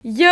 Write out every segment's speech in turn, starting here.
Yo!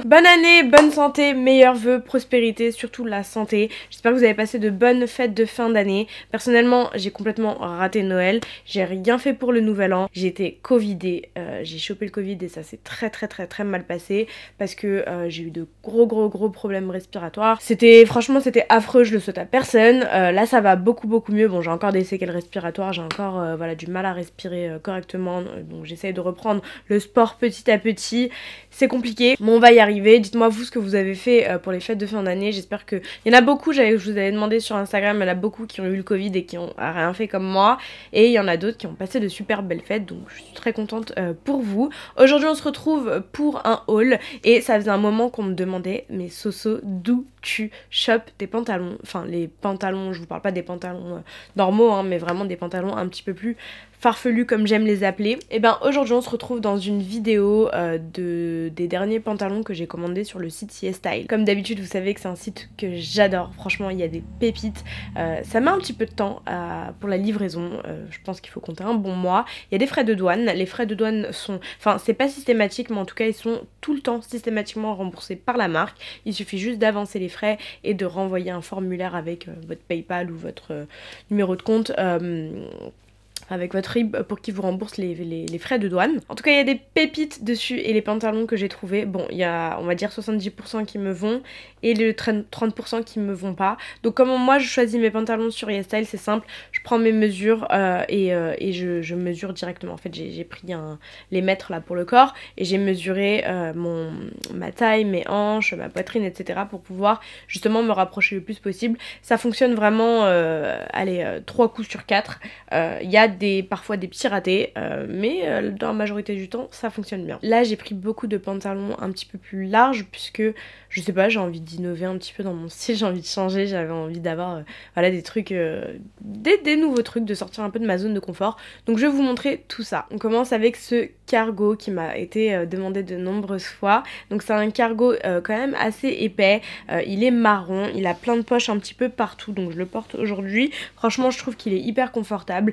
Bonne année, bonne santé, meilleurs vœux, prospérité, surtout la santé. J'espère que vous avez passé de bonnes fêtes de fin d'année. Personnellement, j'ai complètement raté Noël. J'ai rien fait pour le nouvel an. J'ai été covidée. J'ai chopé le Covid et ça s'est très mal passé parce que j'ai eu de gros problèmes respiratoires. Franchement, c'était affreux, je le souhaite à personne. Là, ça va beaucoup mieux. Bon, j'ai encore des séquelles respiratoires, j'ai encore voilà, du mal à respirer correctement. Donc j'essaye de reprendre le sport petit à petit. C'est compliqué, mais on va y arriver. Dites-moi vous ce que vous avez fait pour les fêtes de fin d'année. J'espère que... Il y en a beaucoup, je vous avais demandé sur Instagram, il y en a beaucoup qui ont eu le Covid et qui ont rien fait comme moi. Et il y en a d'autres qui ont passé de super belles fêtes, donc je suis très contente pour vous. Aujourd'hui on se retrouve pour un haul et ça faisait un moment qu'on me demandait, mais Soso, d'où tu chopes tes pantalons? Enfin les pantalons, je vous parle pas des pantalons normaux, hein, mais vraiment des pantalons un petit peu plus farfelus comme j'aime les appeler. Et ben aujourd'hui on se retrouve dans une vidéo des derniers pantalons que j'ai commandés sur le site YesStyle. Comme d'habitude vous savez que c'est un site que j'adore, franchement il y a des pépites. Ça met un petit peu de temps pour la livraison, je pense qu'il faut compter un bon mois. Il y a des frais de douane, les frais de douane sont... Enfin c'est pas systématique mais en tout cas ils sont tout le temps systématiquement remboursés par la marque. Il suffit juste d'avancer les frais et de renvoyer un formulaire avec votre PayPal ou votre numéro de compte avec votre RIB pour qu'il vous rembourse les frais de douane. En tout cas, il y a des pépites dessus et les pantalons que j'ai trouvés, bon, il y a, on va dire 70% qui me vont et le 30% qui me vont pas. Donc comment moi je choisis mes pantalons sur YesStyle, c'est simple, je prends mes mesures et je mesure directement. En fait, j'ai pris les mètres là pour le corps et j'ai mesuré ma taille, mes hanches, ma poitrine, etc. pour pouvoir justement me rapprocher le plus possible. Ça fonctionne vraiment, allez, 3 coups sur 4. Il y a parfois des petits ratés, mais dans la majorité du temps ça fonctionne bien. Là j'ai pris beaucoup de pantalons un petit peu plus larges puisque je sais pas, j'ai envie d'innover un petit peu dans mon style, j'ai envie de changer, j'avais envie d'avoir voilà, des trucs, des nouveaux trucs, de sortir un peu de ma zone de confort. Donc je vais vous montrer tout ça. On commence avec ce cargo qui m'a été demandé de nombreuses fois. Donc c'est un cargo quand même assez épais, il est marron, il a plein de poches un petit peu partout, donc je le porte aujourd'hui. Franchement je trouve qu'il est hyper confortable.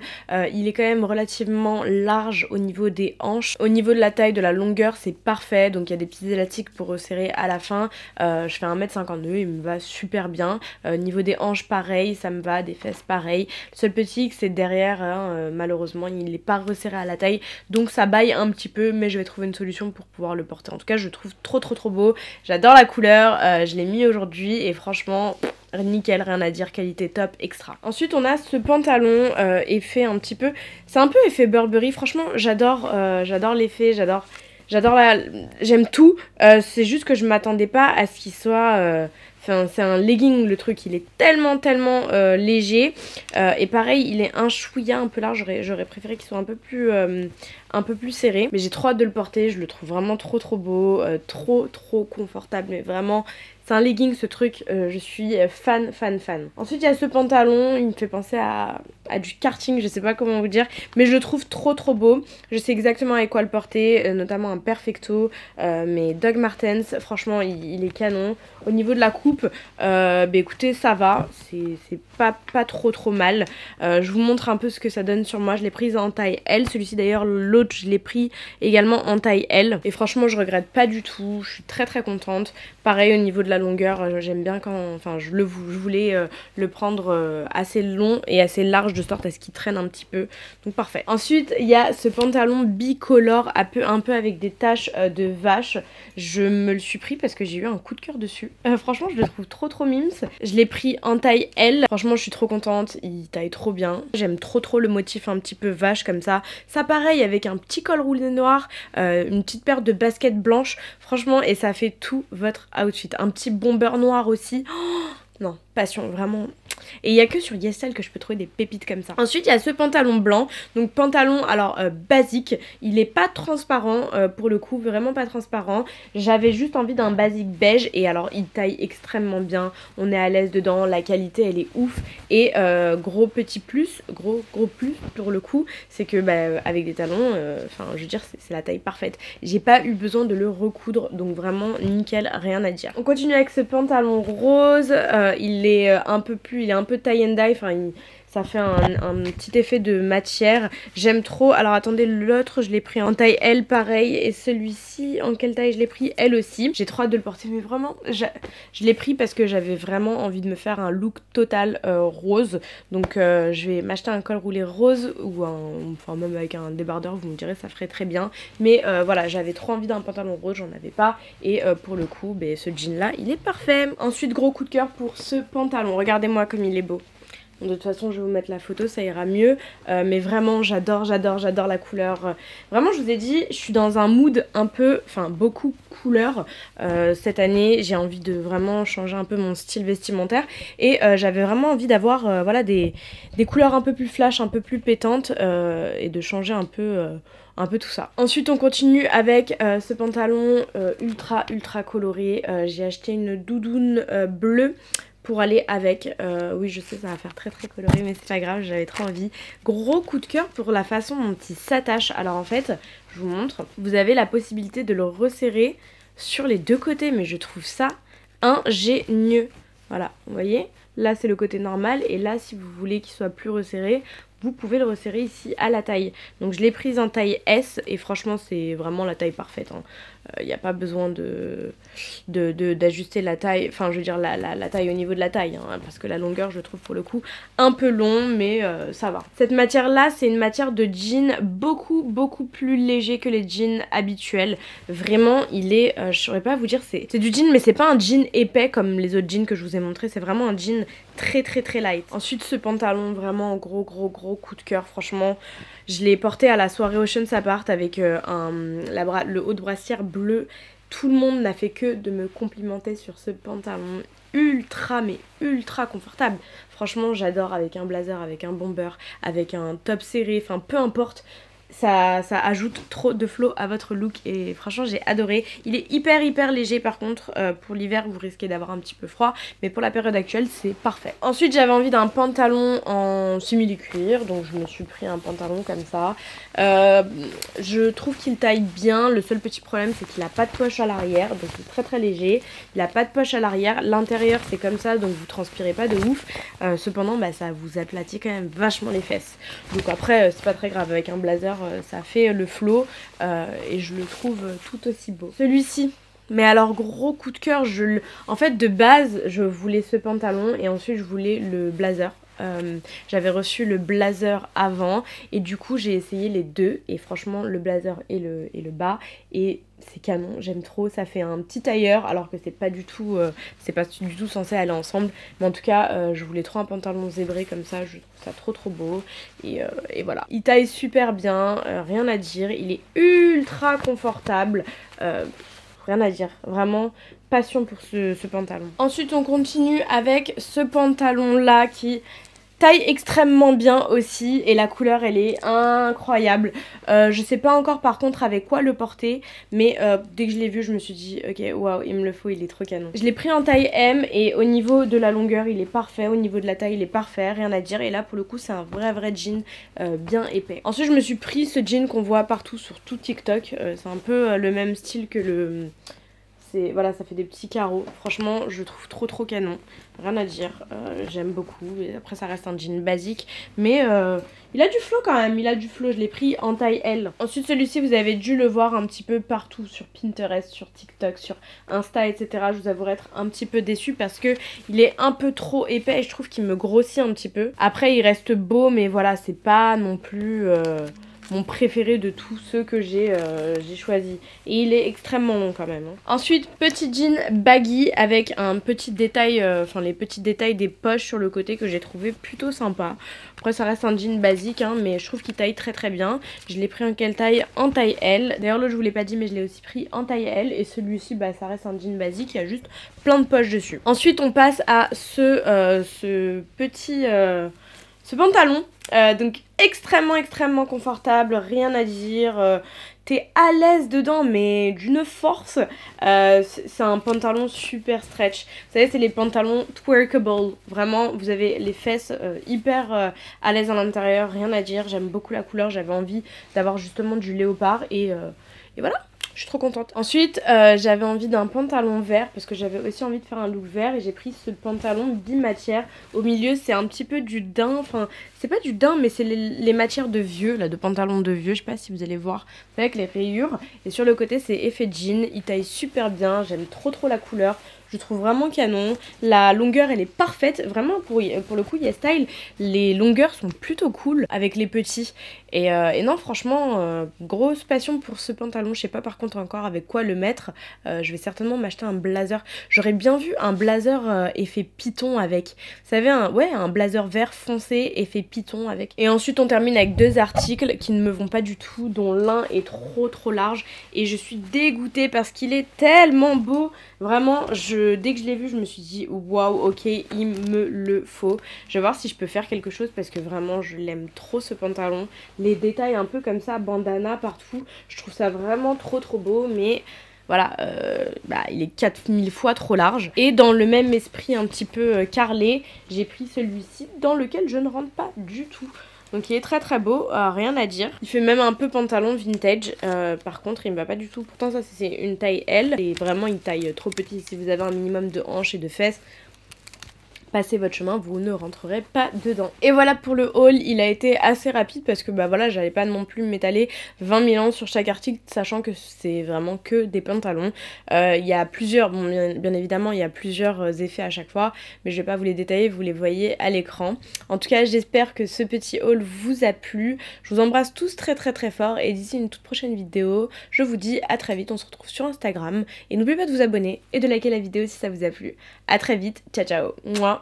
Il est quand même relativement large au niveau des hanches. Au niveau de la taille, de la longueur, c'est parfait. Donc il y a des petits élastiques pour resserrer à la fin. Je fais 1m52, il me va super bien. Niveau des hanches, pareil, ça me va. Des fesses, pareil. Le seul petit hic, c'est derrière, hein, malheureusement, il n'est pas resserré à la taille. Donc ça baille un petit peu, mais je vais trouver une solution pour pouvoir le porter. En tout cas, je le trouve trop beau. J'adore la couleur. Je l'ai mis aujourd'hui et franchement... nickel, rien à dire, qualité top, extra. Ensuite on a ce pantalon effet un petit peu, c'est un peu effet Burberry, franchement j'adore l'effet, j'aime tout, c'est juste que je m'attendais pas à ce qu'il soit... Enfin, c'est un legging le truc, il est tellement léger et pareil il est un chouïa un peu large, j'aurais préféré qu'il soit un peu plus serré, mais j'ai trop hâte de le porter, je le trouve vraiment trop beau, trop confortable, mais vraiment c'est un legging ce truc, je suis fan. Ensuite il y a ce pantalon, il me fait penser à du karting, je sais pas comment vous dire, mais je le trouve trop beau, je sais exactement avec quoi le porter, notamment un Perfecto, mais Doc Martens, franchement il est canon. Au niveau de la coupe, bah écoutez ça va, c'est pas trop mal. Je vous montre un peu ce que ça donne sur moi, je l'ai prise en taille L, celui-ci d'ailleurs l'autre je l'ai pris également en taille L et franchement je regrette pas du tout, je suis très contente. Pareil au niveau de la longueur, j'aime bien quand, enfin je voulais le prendre assez long et assez large de sorte à ce qu'il traîne un petit peu, donc parfait. Ensuite il y a ce pantalon bicolore un peu avec des taches de vache, je me le suis pris parce que j'ai eu un coup de cœur dessus. Franchement je le trouve trop mims, je l'ai pris en taille L, franchement je suis trop contente, il taille trop bien, j'aime trop le motif un petit peu vache comme ça pareil avec un petit col roulé noir, une petite paire de baskets blanches, franchement et ça fait tout votre outfit, un petit bomber noir aussi, oh, non, passion, vraiment. Et il n'y a que sur YesStyle que je peux trouver des pépites comme ça. Ensuite il y a ce pantalon blanc, donc pantalon alors basique, il est pas transparent pour le coup, vraiment pas transparent. J'avais juste envie d'un basique beige et alors il taille extrêmement bien, on est à l'aise dedans, la qualité elle est ouf. Et gros plus pour le coup, c'est que bah, avec des talons, enfin je veux dire c'est la taille parfaite. J'ai pas eu besoin de le recoudre, donc vraiment nickel, rien à dire. On continue avec ce pantalon rose, il est un peu taille and dye, enfin Ça fait un petit effet de matière. J'aime trop. Alors attendez, l'autre je l'ai pris en taille L pareil. Et celui-ci, en quelle taille je l'ai pris? L aussi. J'ai trop hâte de le porter, mais vraiment, je l'ai pris parce que j'avais vraiment envie de me faire un look total rose. Donc je vais m'acheter un col roulé rose ou enfin même avec un débardeur, vous me direz, ça ferait très bien. Mais voilà, j'avais trop envie d'un pantalon rose, j'en avais pas. Et pour le coup, ce jean là, il est parfait. Ensuite, gros coup de cœur pour ce pantalon. Regardez-moi comme il est beau. De toute façon, je vais vous mettre la photo, ça ira mieux. Mais vraiment, j'adore la couleur. Vraiment, je vous ai dit, je suis dans un mood un peu, enfin beaucoup couleur. Cette année, j'ai envie de vraiment changer un peu mon style vestimentaire. Et j'avais vraiment envie d'avoir voilà, des couleurs un peu plus flash, un peu plus pétantes. Et de changer un peu tout ça. Ensuite on continue avec ce pantalon ultra coloré. J'ai acheté une doudoune bleue pour aller avec. Oui, je sais, ça va faire très coloré, mais c'est pas grave, j'avais trop envie. Gros coup de cœur pour la façon dont il s'attache. Alors en fait, je vous montre, vous avez la possibilité de le resserrer sur les deux côtés, mais je trouve ça ingénieux. Voilà, vous voyez, là c'est le côté normal, et là si vous voulez qu'il soit plus resserré, vous pouvez le resserrer ici à la taille. Donc je l'ai prise en taille S et franchement c'est vraiment la taille parfaite. Il n'y a pas besoin d'ajuster la taille, enfin je veux dire la taille au niveau de la taille, hein, parce que la longueur je trouve pour le coup un peu long, mais ça va. Cette matière là c'est une matière de jean beaucoup plus léger que les jeans habituels. Vraiment il est, je saurais pas vous dire, c'est du jean mais c'est pas un jean épais comme les autres jeans que je vous ai montré, c'est vraiment un jean très light. Ensuite ce pantalon vraiment gros coup de cœur, franchement je l'ai porté à la soirée Ocean's Apart avec le haut de brassière bleu. Tout le monde n'a fait que de me complimenter sur ce pantalon ultra confortable. Franchement j'adore, avec un blazer, avec un bomber, avec un top serré, enfin peu importe. Ça ajoute trop de flow à votre look et franchement j'ai adoré. Il est hyper léger par contre. Pour l'hiver vous risquez d'avoir un petit peu froid, mais pour la période actuelle c'est parfait. Ensuite j'avais envie d'un pantalon en simili-cuir, donc je me suis pris un pantalon comme ça. Je trouve qu'il taille bien. Le seul petit problème c'est qu'il n'a pas de poche à l'arrière, donc c'est très léger. Il n'a pas de poche à l'arrière, l'intérieur c'est comme ça, donc vous transpirez pas de ouf. Cependant ça vous aplatit quand même vachement les fesses. Donc après c'est pas très grave, avec un blazer ça fait le flow et je le trouve tout aussi beau. Celui-ci, mais alors gros coup de cœur, en fait de base je voulais ce pantalon et ensuite je voulais le blazer. J'avais reçu le blazer avant et du coup j'ai essayé les deux et franchement le blazer et le bas et c'est canon, j'aime trop. Ça fait un petit tailleur alors que c'est pas du tout censé aller ensemble, mais en tout cas je voulais trop un pantalon zébré comme ça, je trouve ça trop beau et voilà, il taille super bien, rien à dire, il est ultra confortable, rien à dire, vraiment passion pour ce pantalon. Ensuite on continue avec ce pantalon là qui taille extrêmement bien aussi et la couleur elle est incroyable. Je sais pas encore par contre avec quoi le porter, mais dès que je l'ai vu je me suis dit ok waouh il me le faut, il est trop canon. Je l'ai pris en taille M et au niveau de la longueur il est parfait, au niveau de la taille il est parfait, rien à dire, et là pour le coup c'est un vrai jean bien épais. Ensuite je me suis pris ce jean qu'on voit partout sur tout TikTok, c'est un peu le même style que le... Voilà, ça fait des petits carreaux. Franchement, je trouve trop canon. Rien à dire. J'aime beaucoup. Et après, ça reste un jean basique. Mais il a du flow quand même. Il a du flow. Je l'ai pris en taille L. Ensuite, celui-ci, vous avez dû le voir un petit peu partout. Sur Pinterest, sur TikTok, sur Insta, etc. Je vous avouerai être un petit peu déçue parce que il est un peu trop épais. Et je trouve qu'il me grossit un petit peu. Après, il reste beau. Mais voilà, c'est pas non plus... mon préféré de tous ceux que j'ai choisi. Et il est extrêmement long quand même. Ensuite, petit jean baggy avec un petit détail, les petits détails des poches sur le côté que j'ai trouvé plutôt sympa. Après ça reste un jean basique, hein, mais je trouve qu'il taille très bien. Je l'ai pris en quelle taille? En taille L. D'ailleurs l'autre je vous l'ai pas dit mais je l'ai aussi pris en taille L. Et celui-ci ça reste un jean basique, il y a juste plein de poches dessus. Ensuite on passe à ce petit... ce pantalon, donc extrêmement confortable, rien à dire, t'es à l'aise dedans mais d'une force, c'est un pantalon super stretch, vous savez c'est les pantalons twerkable, vraiment vous avez les fesses hyper à l'aise à l'intérieur, rien à dire, j'aime beaucoup la couleur, j'avais envie d'avoir justement du léopard et voilà. Je suis trop contente. Ensuite, j'avais envie d'un pantalon vert parce que j'avais aussi envie de faire un look vert et j'ai pris ce pantalon bimatière. Au milieu, c'est un petit peu du daim. Enfin, c'est pas du daim, mais c'est les matières de vieux, là, de pantalon de vieux. Je sais pas si vous allez voir avec les rayures. Et sur le côté, c'est effet jean. Il taille super bien. J'aime trop la couleur. Je trouve vraiment canon. La longueur, elle est parfaite. Vraiment, pour le coup, YesStyle, les longueurs sont plutôt cool avec les petits. Et non, franchement, grosse passion pour ce pantalon. Je sais pas par contre encore avec quoi le mettre. Je vais certainement m'acheter un blazer. J'aurais bien vu un blazer effet python avec. Vous savez, un blazer vert foncé effet python avec. Et ensuite, on termine avec 2 articles qui ne me vont pas du tout, dont l'un est trop large. Et je suis dégoûtée parce qu'il est tellement beau. Vraiment, dès que je l'ai vu, je me suis dit waouh, ok, il me le faut. Je vais voir si je peux faire quelque chose parce que vraiment, je l'aime trop ce pantalon. Les détails un peu comme ça, bandana partout, je trouve ça vraiment trop beau, mais voilà, il est 4000 fois trop large. Et dans le même esprit un petit peu carrelé, j'ai pris celui-ci dans lequel je ne rentre pas du tout. Donc il est très beau, rien à dire. Il fait même un peu pantalon vintage, par contre il me va pas du tout. Pourtant ça c'est une taille L, et vraiment une taille trop petite. Si vous avez un minimum de hanches et de fesses, passez votre chemin, vous ne rentrerez pas dedans. Et voilà pour le haul, il a été assez rapide parce que voilà, j'allais pas non plus m'étaler 20 000 ans sur chaque article, sachant que c'est vraiment que des pantalons. Il y a plusieurs, bon bien évidemment il y a plusieurs effets à chaque fois, mais je vais pas vous les détailler, vous les voyez à l'écran. En tout cas j'espère que ce petit haul vous a plu, je vous embrasse tous très fort et d'ici une toute prochaine vidéo, je vous dis à très vite, on se retrouve sur Instagram et n'oubliez pas de vous abonner et de liker la vidéo si ça vous a plu. À très vite, ciao ciao. Mouah.